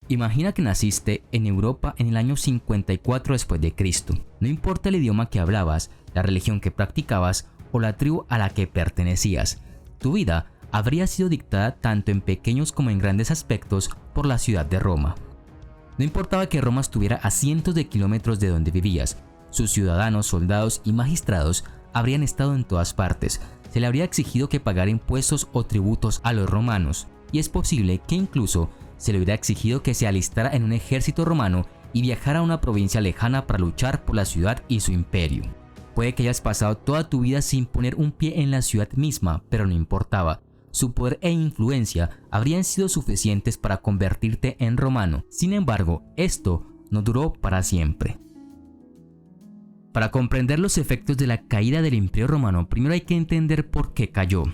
Imagina que naciste en Europa en el año 54 después de Cristo. No importa el idioma que hablabas, la religión que practicabas o la tribu a la que pertenecías, tu vida habría sido dictada tanto en pequeños como en grandes aspectos por la ciudad de Roma. No importaba que Roma estuviera a cientos de kilómetros de donde vivías, sus ciudadanos, soldados y magistrados habrían estado en todas partes. Se le habría exigido que pagara impuestos o tributos a los romanos, y es posible que incluso se le hubiera exigido que se alistara en un ejército romano y viajara a una provincia lejana para luchar por la ciudad y su imperio. Puede que hayas pasado toda tu vida sin poner un pie en la ciudad misma, pero no importaba. Su poder e influencia habrían sido suficientes para convertirte en romano. Sin embargo, esto no duró para siempre. Para comprender los efectos de la caída del Imperio Romano, primero hay que entender por qué cayó.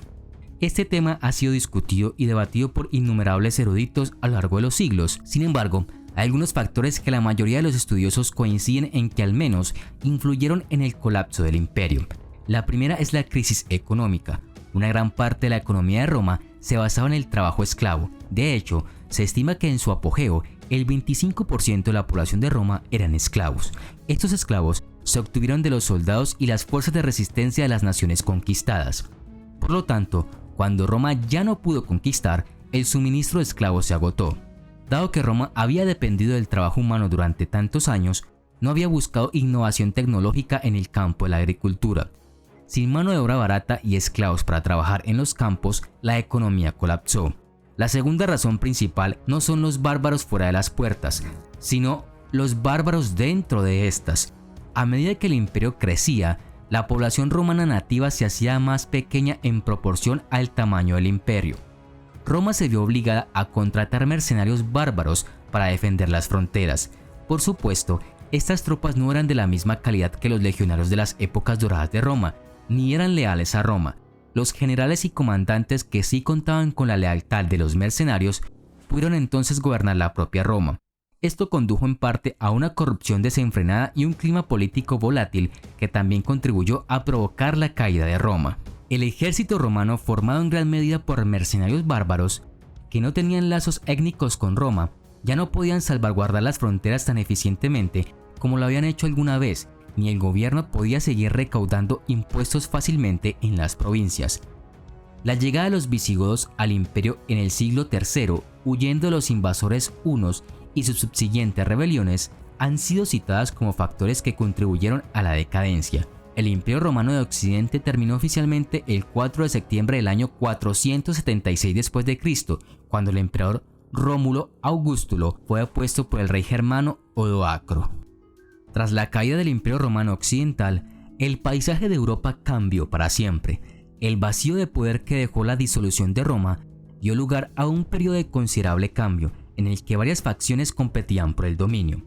Este tema ha sido discutido y debatido por innumerables eruditos a lo largo de los siglos. Sin embargo, hay algunos factores que la mayoría de los estudiosos coinciden en que al menos influyeron en el colapso del imperio. La primera es la crisis económica. Una gran parte de la economía de Roma se basaba en el trabajo esclavo. De hecho, se estima que en su apogeo, el 25% de la población de Roma eran esclavos. Estos esclavos se obtuvieron de los soldados y las fuerzas de resistencia de las naciones conquistadas. Por lo tanto, cuando Roma ya no pudo conquistar, el suministro de esclavos se agotó. Dado que Roma había dependido del trabajo humano durante tantos años, no había buscado innovación tecnológica en el campo de la agricultura. Sin mano de obra barata y esclavos para trabajar en los campos, la economía colapsó. La segunda razón principal no son los bárbaros fuera de las puertas, sino los bárbaros dentro de estas. A medida que el imperio crecía, la población romana nativa se hacía más pequeña en proporción al tamaño del imperio. Roma se vio obligada a contratar mercenarios bárbaros para defender las fronteras. Por supuesto, estas tropas no eran de la misma calidad que los legionarios de las épocas doradas de Roma, ni eran leales a Roma. Los generales y comandantes que sí contaban con la lealtad de los mercenarios pudieron entonces gobernar la propia Roma. Esto condujo en parte a una corrupción desenfrenada y un clima político volátil que también contribuyó a provocar la caída de Roma. El ejército romano, formado en gran medida por mercenarios bárbaros que no tenían lazos étnicos con Roma, ya no podían salvaguardar las fronteras tan eficientemente como lo habían hecho alguna vez, ni el gobierno podía seguir recaudando impuestos fácilmente en las provincias. La llegada de los visigodos al imperio en el siglo III, huyendo de los invasores hunos y sus subsiguientes rebeliones, han sido citadas como factores que contribuyeron a la decadencia. El Imperio Romano de Occidente terminó oficialmente el 4 de septiembre del año 476 después de Cristo, cuando el emperador Rómulo Augustulo fue opuesto por el rey germano Odoacro. Tras la caída del Imperio Romano Occidental, el paisaje de Europa cambió para siempre. El vacío de poder que dejó la disolución de Roma dio lugar a un periodo de considerable cambio en el que varias facciones competían por el dominio.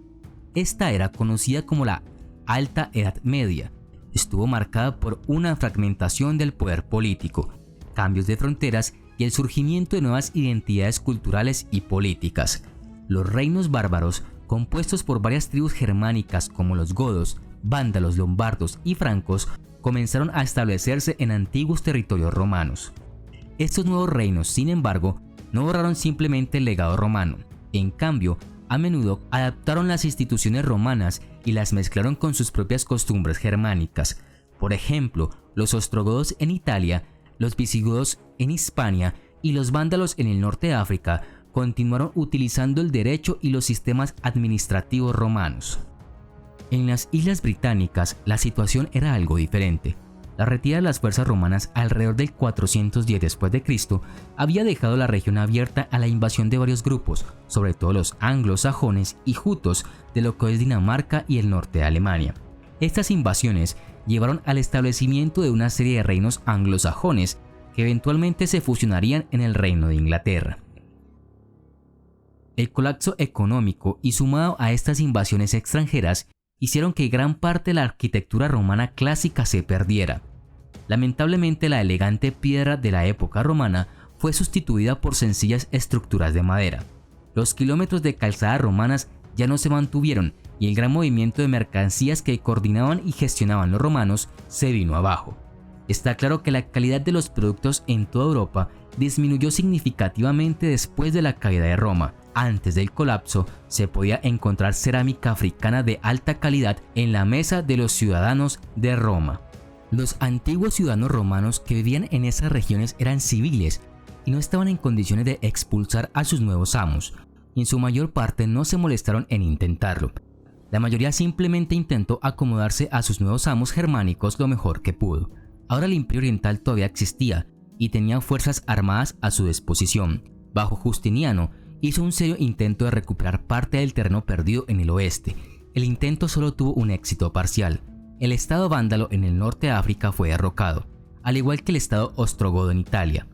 Esta era conocida como la Alta Edad Media. Estuvo marcada por una fragmentación del poder político, cambios de fronteras y el surgimiento de nuevas identidades culturales y políticas. Los reinos bárbaros, compuestos por varias tribus germánicas como los godos, vándalos, lombardos y francos, comenzaron a establecerse en antiguos territorios romanos. Estos nuevos reinos, sin embargo, no borraron simplemente el legado romano. En cambio, a menudo adaptaron las instituciones romanas y las mezclaron con sus propias costumbres germánicas. Por ejemplo, los ostrogodos en Italia, los visigodos en Hispania y los vándalos en el norte de África continuaron utilizando el derecho y los sistemas administrativos romanos. En las Islas Británicas, la situación era algo diferente. La retirada de las fuerzas romanas alrededor del 410 después de Cristo había dejado la región abierta a la invasión de varios grupos, sobre todo los anglosajones y jutos de lo que hoy es Dinamarca y el norte de Alemania. Estas invasiones llevaron al establecimiento de una serie de reinos anglosajones que eventualmente se fusionarían en el Reino de Inglaterra. El colapso económico y sumado a estas invasiones extranjeras hicieron que gran parte de la arquitectura romana clásica se perdiera. Lamentablemente, la elegante piedra de la época romana fue sustituida por sencillas estructuras de madera. Los kilómetros de calzadas romanas ya no se mantuvieron y el gran movimiento de mercancías que coordinaban y gestionaban los romanos se vino abajo. Está claro que la calidad de los productos en toda Europa disminuyó significativamente después de la caída de Roma. antes del colapso, se podía encontrar cerámica africana de alta calidad en la mesa de los ciudadanos de Roma. Los antiguos ciudadanos romanos que vivían en esas regiones eran civiles y no estaban en condiciones de expulsar a sus nuevos amos, y en su mayor parte no se molestaron en intentarlo. La mayoría simplemente intentó acomodarse a sus nuevos amos germánicos lo mejor que pudo. Ahora el Imperio Oriental todavía existía y tenía fuerzas armadas a su disposición. Bajo Justiniano, hizo un serio intento de recuperar parte del terreno perdido en el oeste. El intento solo tuvo un éxito parcial. El estado vándalo en el norte de África fue derrocado, al igual que el estado ostrogodo en Italia,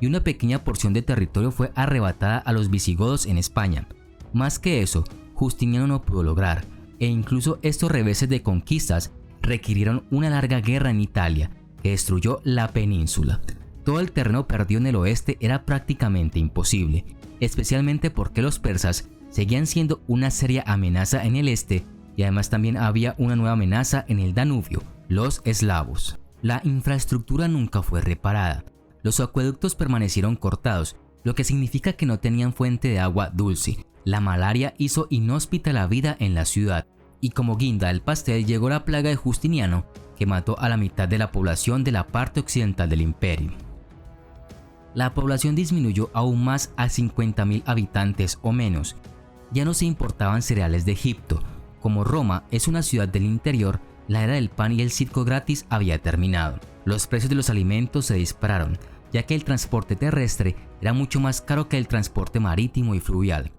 y una pequeña porción de territorio fue arrebatada a los visigodos en España. Más que eso, Justiniano no pudo lograr, e incluso estos reveses de conquistas requirieron una larga guerra en Italia, que destruyó la península. Todo el terreno perdido en el oeste era prácticamente imposible, especialmente porque los persas seguían siendo una seria amenaza en el este y además también había una nueva amenaza en el Danubio, los eslavos. La infraestructura nunca fue reparada. Los acueductos permanecieron cortados, lo que significa que no tenían fuente de agua dulce. La malaria hizo inhóspita la vida en la ciudad, y como guinda del pastel llegó la plaga de Justiniano, que mató a la mitad de la población de la parte occidental del imperio. La población disminuyó aún más a 50.000 habitantes o menos. Ya no se importaban cereales de Egipto. Como Roma es una ciudad del interior, la era del pan y el circo gratis había terminado. Los precios de los alimentos se dispararon, ya que el transporte terrestre era mucho más caro que el transporte marítimo y fluvial.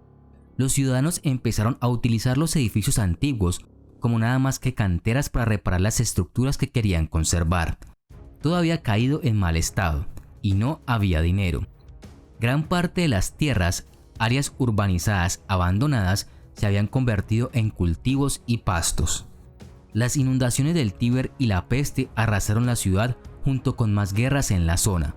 Los ciudadanos empezaron a utilizar los edificios antiguos como nada más que canteras para reparar las estructuras que querían conservar. Todo había caído en mal estado y no había dinero. Gran parte de las tierras, áreas urbanizadas abandonadas, se habían convertido en cultivos y pastos. Las inundaciones del Tíber y la peste arrasaron la ciudad junto con más guerras en la zona.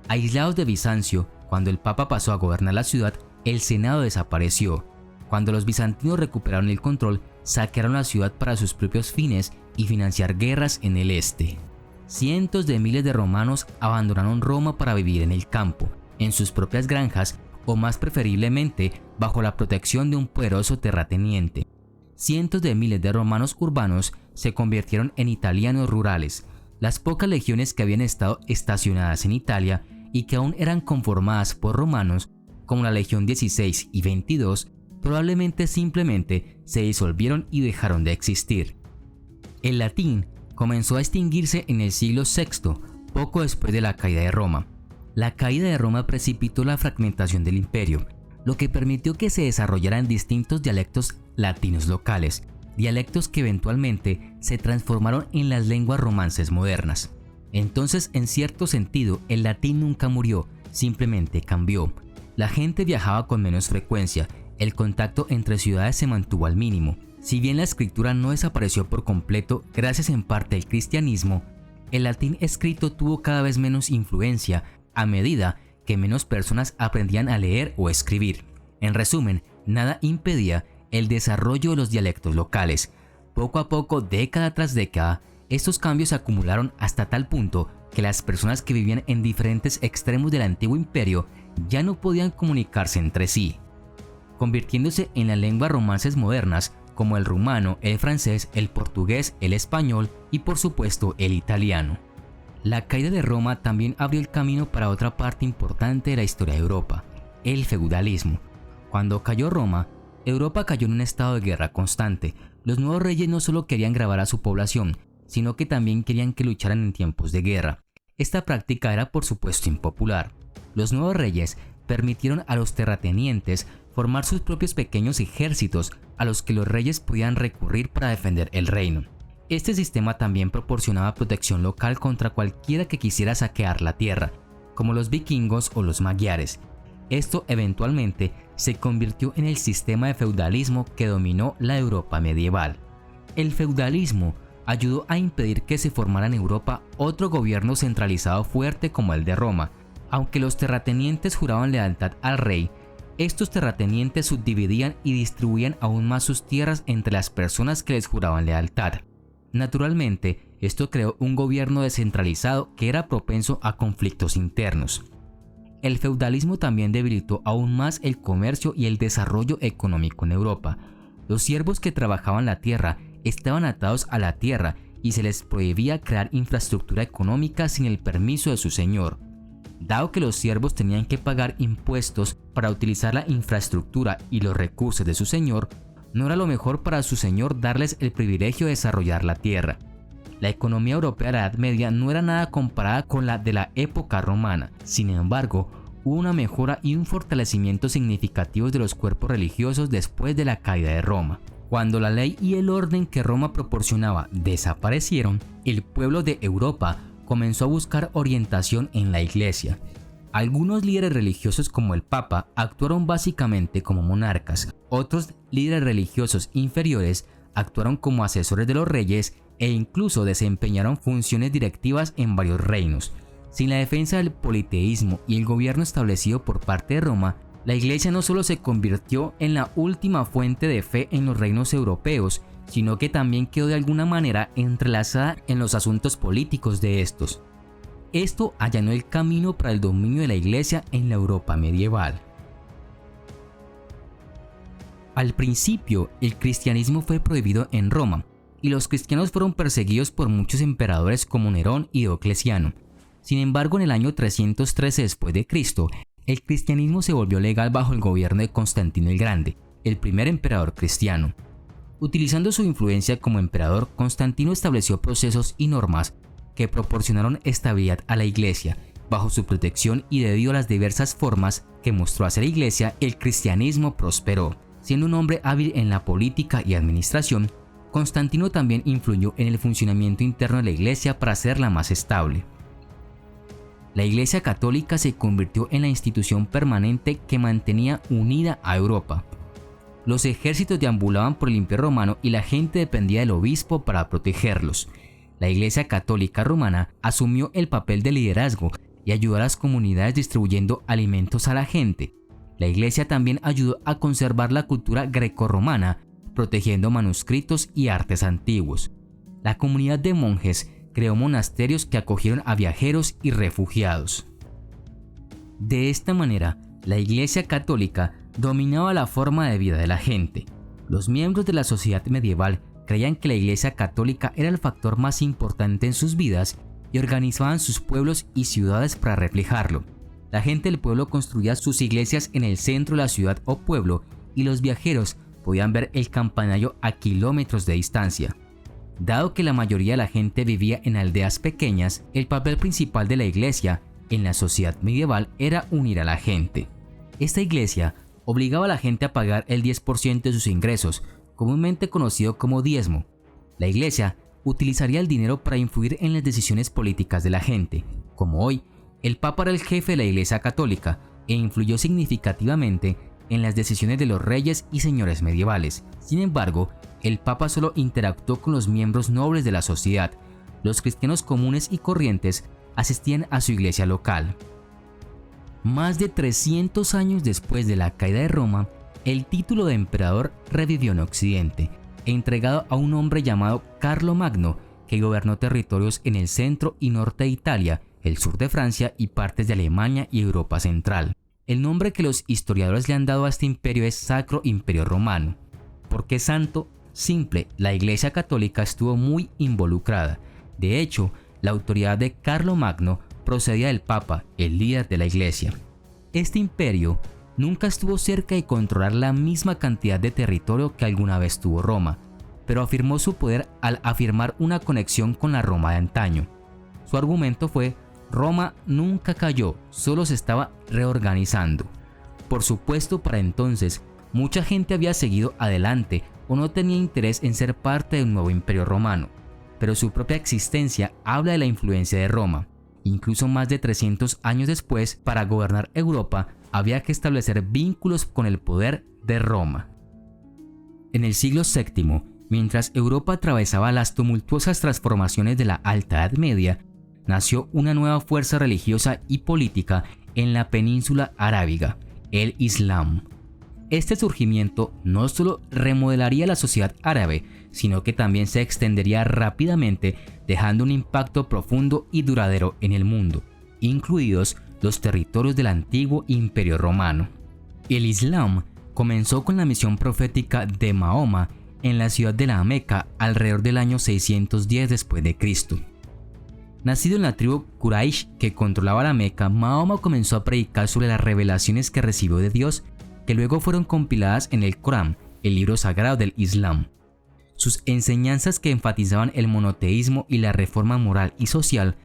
Aislados de Bizancio, cuando el Papa pasó a gobernar la ciudad, el Senado desapareció. Cuando los bizantinos recuperaron el control, saquearon la ciudad para sus propios fines y financiar guerras en el este. Cientos de miles de romanos abandonaron Roma para vivir en el campo, en sus propias granjas o más preferiblemente bajo la protección de un poderoso terrateniente. Cientos de miles de romanos urbanos se convirtieron en italianos rurales. Las pocas legiones que habían estado estacionadas en Italia y que aún eran conformadas por romanos, como la Legión 16 y 22, probablemente simplemente se disolvieron y dejaron de existir. El latín comenzó a extinguirse en el siglo VI, poco después de la caída de Roma. La caída de Roma precipitó la fragmentación del imperio, lo que permitió que se desarrollaran distintos dialectos latinos locales, dialectos que eventualmente se transformaron en las lenguas romances modernas. Entonces, en cierto sentido, el latín nunca murió, simplemente cambió. La gente viajaba con menos frecuencia, el contacto entre ciudades se mantuvo al mínimo. Si bien la escritura no desapareció por completo gracias en parte al cristianismo, el latín escrito tuvo cada vez menos influencia a medida que menos personas aprendían a leer o escribir. En resumen, nada impedía el desarrollo de los dialectos locales. Poco a poco, década tras década, estos cambios se acumularon hasta tal punto que las personas que vivían en diferentes extremos del antiguo imperio ya no podían comunicarse entre sí, convirtiéndose en las lenguas romances modernas como el rumano, el francés, el portugués, el español y por supuesto el italiano. La caída de Roma también abrió el camino para otra parte importante de la historia de Europa, el feudalismo. Cuando cayó Roma, Europa cayó en un estado de guerra constante. Los nuevos reyes no solo querían grabar a su población, sino que también querían que lucharan en tiempos de guerra. Esta práctica era por supuesto impopular. Los nuevos reyes permitieron a los terratenientes formar sus propios pequeños ejércitos a los que los reyes podían recurrir para defender el reino. Este sistema también proporcionaba protección local contra cualquiera que quisiera saquear la tierra, como los vikingos o los magiares. Esto eventualmente se convirtió en el sistema de feudalismo que dominó la Europa medieval. El feudalismo ayudó a impedir que se formara en Europa otro gobierno centralizado fuerte como el de Roma. Aunque los terratenientes juraban lealtad al rey, estos terratenientes subdividían y distribuían aún más sus tierras entre las personas que les juraban lealtad. Naturalmente, esto creó un gobierno descentralizado que era propenso a conflictos internos. el feudalismo también debilitó aún más el comercio y el desarrollo económico en Europa. Los siervos que trabajaban la tierra estaban atados a la tierra y se les prohibía crear infraestructura económica sin el permiso de su señor. Dado que los siervos tenían que pagar impuestos para utilizar la infraestructura y los recursos de su señor, no era lo mejor para su señor darles el privilegio de desarrollar la tierra. La economía europea de la Edad Media no era nada comparada con la de la época romana. Sin embargo, hubo una mejora y un fortalecimiento significativos de los cuerpos religiosos después de la caída de Roma. Cuando la ley y el orden que Roma proporcionaba desaparecieron, el pueblo de Europa comenzó a buscar orientación en la Iglesia. Algunos líderes religiosos como el Papa actuaron básicamente como monarcas, otros líderes religiosos inferiores actuaron como asesores de los reyes e incluso desempeñaron funciones directivas en varios reinos. Sin la defensa del politeísmo y el gobierno establecido por parte de Roma, la Iglesia no solo se convirtió en la última fuente de fe en los reinos europeos, sino que también quedó de alguna manera entrelazada en los asuntos políticos de estos. Esto allanó el camino para el dominio de la Iglesia en la Europa medieval. Al principio, el cristianismo fue prohibido en Roma, y los cristianos fueron perseguidos por muchos emperadores como Nerón y Diocleciano. Sin embargo, en el año 313 después de Cristo, el cristianismo se volvió legal bajo el gobierno de Constantino el Grande, el primer emperador cristiano. Utilizando su influencia como emperador, Constantino estableció procesos y normas que proporcionaron estabilidad a la Iglesia. Bajo su protección y debido a las diversas formas que mostró hacer la Iglesia, el cristianismo prosperó. Siendo un hombre hábil en la política y administración, Constantino también influyó en el funcionamiento interno de la Iglesia para hacerla más estable. La Iglesia católica se convirtió en la institución permanente que mantenía unida a Europa. Los ejércitos deambulaban por el Imperio Romano y la gente dependía del obispo para protegerlos. La Iglesia Católica Romana asumió el papel de liderazgo y ayudó a las comunidades distribuyendo alimentos a la gente. La Iglesia también ayudó a conservar la cultura grecorromana, protegiendo manuscritos y artes antiguos. La comunidad de monjes creó monasterios que acogieron a viajeros y refugiados. De esta manera, la Iglesia Católica dominaba la forma de vida de la gente. Los miembros de la sociedad medieval creían que la Iglesia Católica era el factor más importante en sus vidas y organizaban sus pueblos y ciudades para reflejarlo. La gente del pueblo construía sus iglesias en el centro de la ciudad o pueblo y los viajeros podían ver el campanario a kilómetros de distancia. Dado que la mayoría de la gente vivía en aldeas pequeñas, el papel principal de la iglesia en la sociedad medieval era unir a la gente. Esta iglesia obligaba a la gente a pagar el 10% de sus ingresos, comúnmente conocido como diezmo. La iglesia utilizaría el dinero para influir en las decisiones políticas de la gente. Como hoy, el Papa era el jefe de la Iglesia Católica e influyó significativamente en las decisiones de los reyes y señores medievales. Sin embargo, el Papa solo interactuó con los miembros nobles de la sociedad. Los cristianos comunes y corrientes asistían a su iglesia local. Más de 300 años después de la caída de Roma, el título de emperador revivió en Occidente, entregado a un hombre llamado Carlomagno, que gobernó territorios en el centro y norte de Italia, el sur de Francia y partes de Alemania y Europa Central. El nombre que los historiadores le han dado a este imperio es Sacro Imperio Romano. ¿Por qué santo? Simple, la Iglesia Católica estuvo muy involucrada. De hecho, la autoridad de Carlomagno procedía del Papa, el líder de la Iglesia. Este imperio nunca estuvo cerca de controlar la misma cantidad de territorio que alguna vez tuvo Roma, pero afirmó su poder al afirmar una conexión con la Roma de antaño. Su argumento fue: Roma nunca cayó, solo se estaba reorganizando. Por supuesto, para entonces, mucha gente había seguido adelante o no tenía interés en ser parte de un nuevo imperio romano, pero su propia existencia habla de la influencia de Roma. Incluso más de 300 años después, para gobernar Europa, había que establecer vínculos con el poder de Roma. En el siglo VII, mientras Europa atravesaba las tumultuosas transformaciones de la Alta Edad Media, nació una nueva fuerza religiosa y política en la península arábiga, el Islam. Este surgimiento no solo remodelaría la sociedad árabe, sino que también se extendería rápidamente, dejando un impacto profundo y duradero en el mundo, incluidos los territorios del antiguo Imperio Romano. El Islam comenzó con la misión profética de Mahoma en la ciudad de la Meca alrededor del año 610 después de Cristo. Nacido en la tribu Quraysh que controlaba la Meca, Mahoma comenzó a predicar sobre las revelaciones que recibió de Dios, que luego fueron compiladas en el Corán, el libro sagrado del Islam. Sus enseñanzas, que enfatizaban el monoteísmo y la reforma moral y social,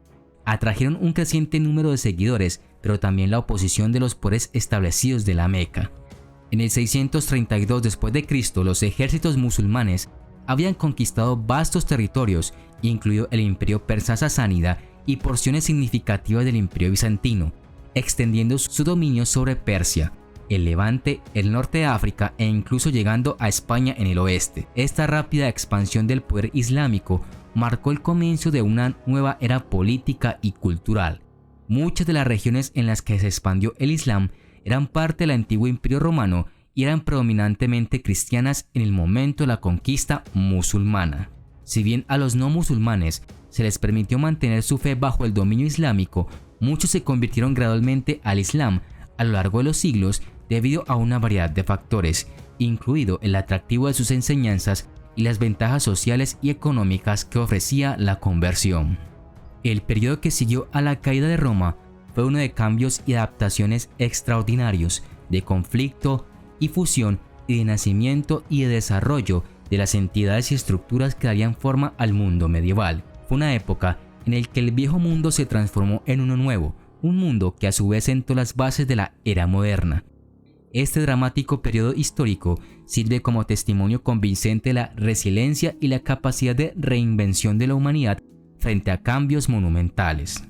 atrajeron un creciente número de seguidores, pero también la oposición de los poderes establecidos de la Meca. En el 632 después de Cristo, los ejércitos musulmanes habían conquistado vastos territorios, incluido el imperio persa sasánida y porciones significativas del imperio bizantino, extendiendo su dominio sobre Persia, el Levante, el norte de África e incluso llegando a España en el oeste. Esta rápida expansión del poder islámico marcó el comienzo de una nueva era política y cultural. Muchas de las regiones en las que se expandió el Islam eran parte del antiguo Imperio Romano y eran predominantemente cristianas en el momento de la conquista musulmana. Si bien a los no musulmanes se les permitió mantener su fe bajo el dominio islámico, muchos se convirtieron gradualmente al Islam a lo largo de los siglos debido a una variedad de factores, incluido el atractivo de sus enseñanzas y las ventajas sociales y económicas que ofrecía la conversión. El periodo que siguió a la caída de Roma fue uno de cambios y adaptaciones extraordinarios, de conflicto y fusión, y de nacimiento y de desarrollo de las entidades y estructuras que darían forma al mundo medieval. Fue una época en la que el viejo mundo se transformó en uno nuevo, un mundo que a su vez sentó las bases de la era moderna. Este dramático periodo histórico sirve como testimonio convincente de la resiliencia y la capacidad de reinvención de la humanidad frente a cambios monumentales.